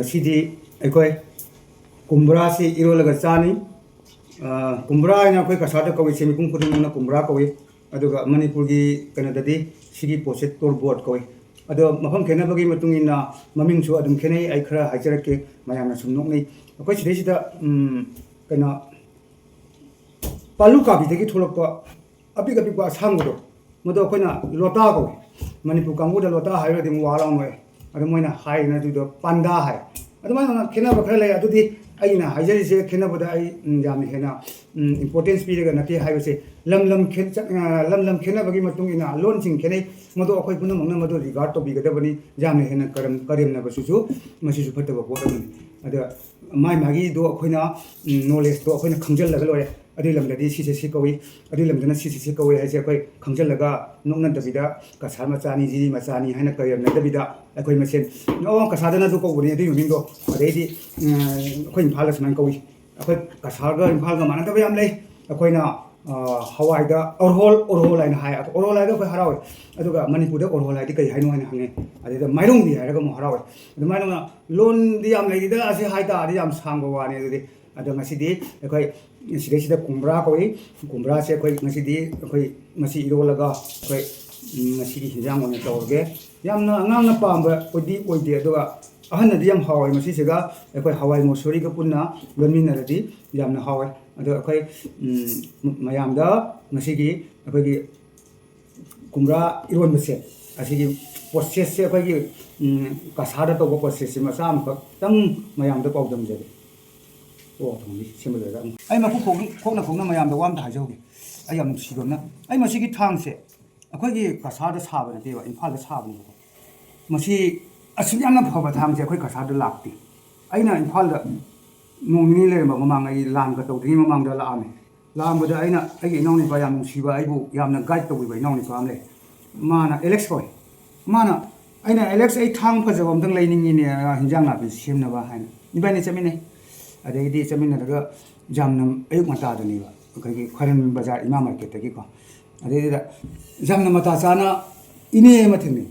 ngasi aikoi kumbra si irolaga chani kumbra ina koi kasada koi semi kung puding na kumbra koi aduga manipur gi kanadadi sigi poset torbot koi ado mafam khena bagi matung ina maming chu adum khenai ai khara hajarake mayamna sumnok nei koi sidai sida kana palu kabi degi tholokpa api kapi pa sangdo modo koina lota ko manipur kangu da lota hairo dim walang noi ado moina hai na du panda hai ado mana khena ba khara lai adu di aina hajari se khena boda ai jam hena importance pi ga nati hai se lam lam khena bagi matung ina lon sing khenai modo akoi puna mangna modo regard to bi ga da bani jam hena karim na ba su masi su phata ba bo ado mai magi do akoina knowledge do akoina khangjal laga lore adi lamdadi si kawi adi lamdana si kawi haise akoi khangjal laga nongna dabida kasar machani ji machani haina kayam na dabida akoi masen no kasadana do ko buni adi mindo adi akoi imphala sman kawi akoi kasar ga imphala ga mana da yam lei akoina hawai da orhol aina hai orhol ai da koi harawe aduga manipur da orhol ai di kai haino haina hange adi da mairong di hai ga mo harawe adu mairong lon di yam lei da ase hai da adi yam sang go wani adi adu ngasi di akoi sida kumbra koi kumbra se koi ngasi di akoi ngasi irolaga koi ngasi di hinjang on tawge yamna angam na pamba odi aduga ahana di yam hawai masi sega akoi hawai mosori ga punna lonmin radi yamna hawai adu akoi mayam da ngasi gi akoi gi kumbra iron base asigi process se akoi gi kasada to process ma sam ka tang mayam da pawdam je 오, 동리 심을래가. 아이 막 kokna mayam da wam da hajogi. ai am sigona ai masigi thangse akhoi kasada sabana dewa imphal sabana ko masi asiyana phaba thangse akhoi kasada lakti aina imphal da nongni le mamang ai lan ka tawdri mamang da laame laambada aina ai inawni ba yam siba aibu yamna guide to bi inawni ko amle mana alex boy mana aina alex ai thang phajabam dang leiningi ne hinjang na bi simna ba haina ibani chamine adai di chamine daga jamnam ayuk mata da ni ba kai kharen bazar ima market ki ko adai da jamna mata chana ine mathini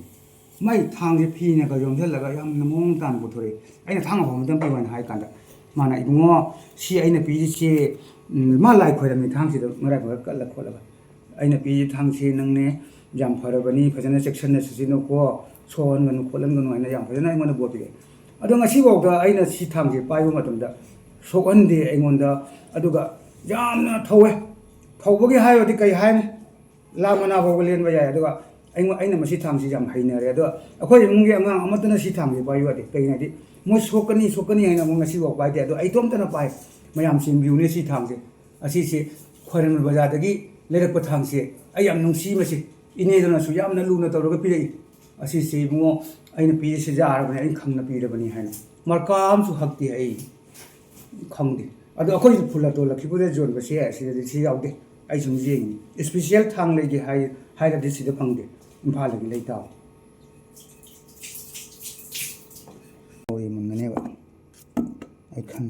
mai thang ri phi ne ga yom thel laga yam namong tan bu thore aina thang ba mudam pi wan hai kan da mana ibungo si aina pi ji ma lai khoira mi thang si da mara ba kal la khola ba aina pi thang si nang ne jam pharabani phajana section na si no ko son gan kholan gan aina yam phajana ai mana bo pi ado ngasi bo da aina si thang ji pai bu matum da sokande aingonda aduga jamna thawe thawbagi hayo di kai haine lamana bo len ba ya aduga aina masi thang si jam hainare ado akhoi mungi angang amatana si thang ji pai wa di kai na di mo sokani aina mo ngasi bo pai de ado ai tom tana pai mayam sim view ne si thang ji asi si khoren bazar dagi lerak pa thang si ai am nung si masi ine dana su yamna lu na tawra pi rei asi si mo aina pi si jar ba ai khangna pi rabani haina markam su hakti ai khangdi ado akhoi phula to la khibude zone ba se si si yaude ai sum jing special thang le gi hai da si de phangde imphal gi lei taw oi mun ne ba ai khang